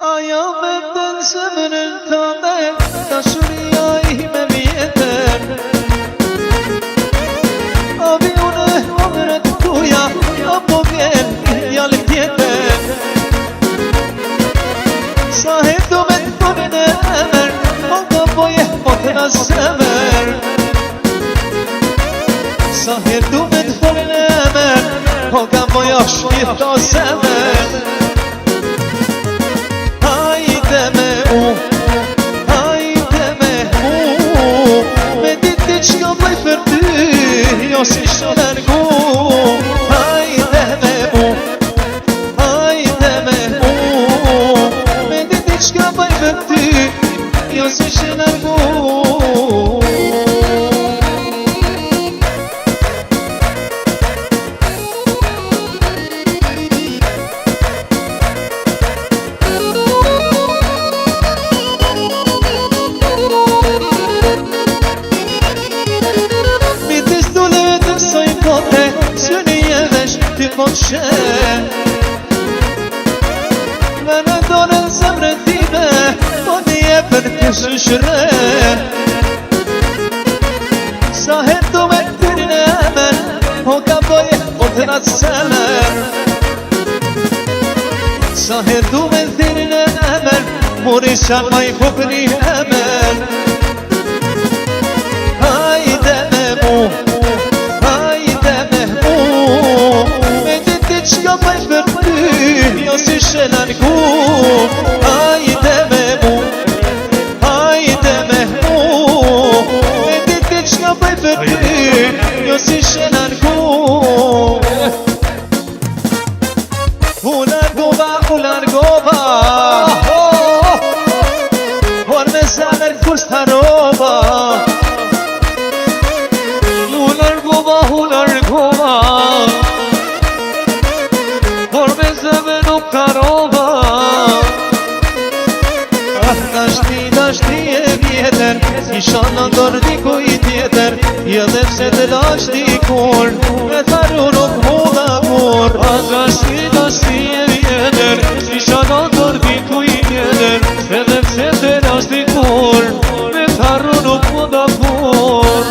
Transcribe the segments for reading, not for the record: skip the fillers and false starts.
Aja me të zemrën tënde, dashuria ime vjetër. A vi unë omrët tuja, apo vjen fjallë tjetër. Sa hetu me të folin e emër, o ka boje po të në zemër. Sa hetu me të folin e emër, o ka boja shkit të zemër. Qka bëj për ty, jo si shënërgu. Hajde me mu, hajde me mu. Me diti qka bëj për ty, jo si shënërgu. Me në dorën zemrën time, po një për të shëshre. Sa herë me tyrin e emër, po ka boje po të natë semer. Sa herë me tyrin e emër, muri qanë ma i fukë një emër. Hajde me mu, qka bëj për ty, jo si shënërgu. Hajde me mu, hajde me mu. Me diti qka bëj për ty, jo si shënërgu. U largova, por me zemër kur s'harova. U largova, nuk karova. Dashti e vjetër, isha në ndorë dikuj tjetër. Edhe pse të lash dikur, me tharu nuk muda kur. Dashti e vjetër, isha në ndorë dikuj tjetër. Edhe pse të lash dikur, me tharu nuk muda kur.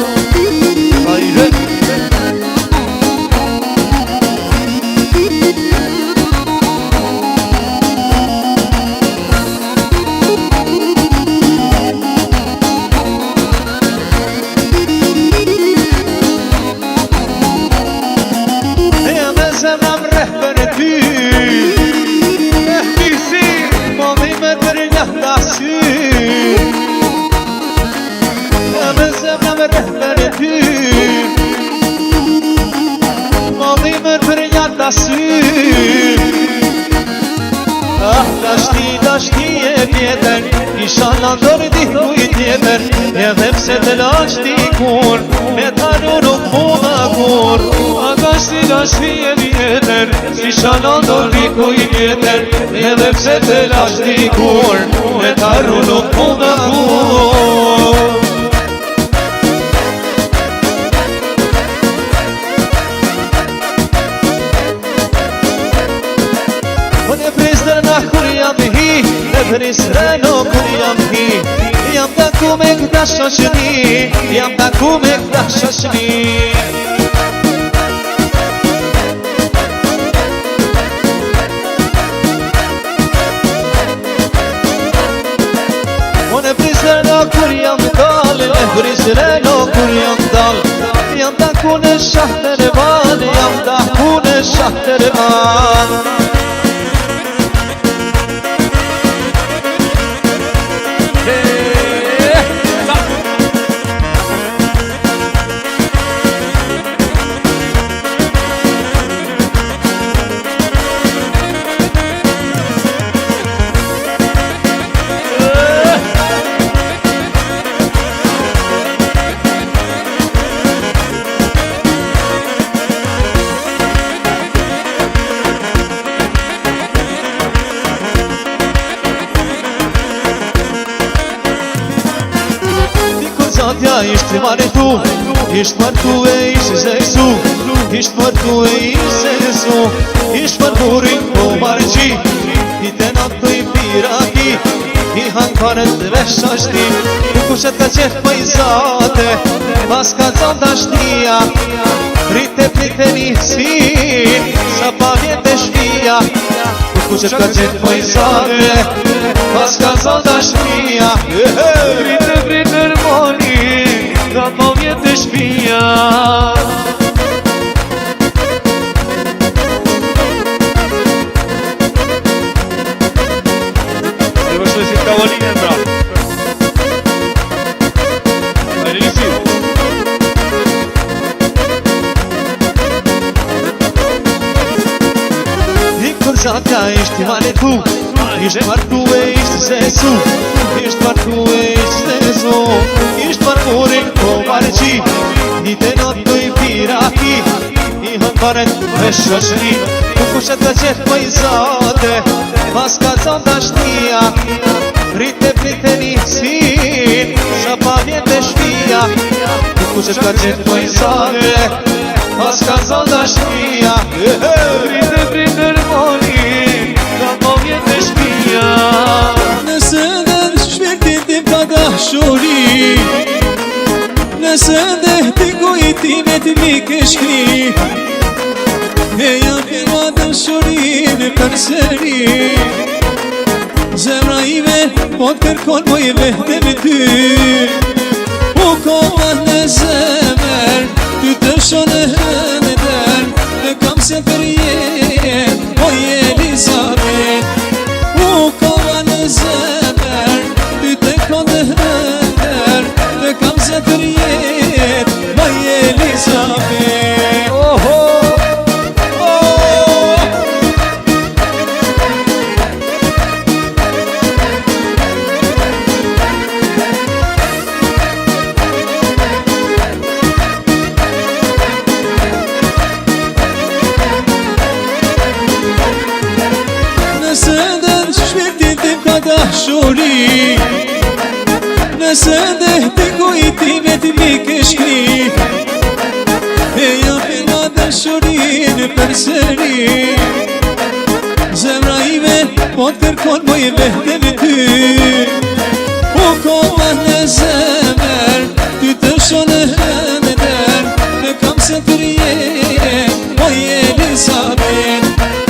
Dashti e vjetër, isha në ndorë dikuj tjetër. Edhe pse të lash dikur, me tharu nuk muda kur. Dashti e vjetër, isha në ndorë dikuj tjetër. Edhe pse të lash dikur, me tharu nuk muda kur. Kur jam hi, e prisreno kur jam hi. Jam taku me këta shoshni, jam taku me këta shoshni. Unë e prisreno kur jam dal, e prisreno kur jam dal. Jam taku në shahtër e ban, jam taku në shahtër e ban. Ishtë martu e ishtë zesu, ishtë martu e ishtë zesu. Ishtë marturin po marqi, i të natë të i pirat. I hankarët dhe veshashti Kushet ka qef më i zate Pas ka zonë dashnia Rite plite njësin Sa pa vjetë e shpia Kushet ka qef më i zate Pas ka zonë dashnia Rite plite rmoni Sa pa vjetë e shpia Cavoline, bra. Realizi. Nikur zaka ishti maletu, ishtë martu e ishtë zezu, ishtë martu e ishtë zezu, ishtë marmurin ko marqi, nite not të i piraki, I hankaret me shoshni, kushet ka qef më i zate, pas ka zonë dashnia, Rite plite njësin Sa pa vjetë e shpia Kushet ka qenë më i zate Pas ka zonë dashnia Rite plite rmoni Sa pa vjetë e shpia Nëse dhe në shpirtin tim ka dashuri Nëse dhe t'i kujtime t'i mi ke shkri E jam pima dashurin për seri Zemra ime, po t'kërkon moj vetëm ty U kova në zemër, ty të shonë hëndër Në kam se për jet, moj Elizabeth U kova në zemër, ty të konë hëndër Në kam se për jet, moj Elizabeth dashuri Nëse dhe t'i kujtime t'i mi ke shkri E jam pima dashurin për seri Zemra ime po t'kërkon moj vetëm ty U kova në zemër ty të shonë hëndër Në kam se të rje moj Elizabeth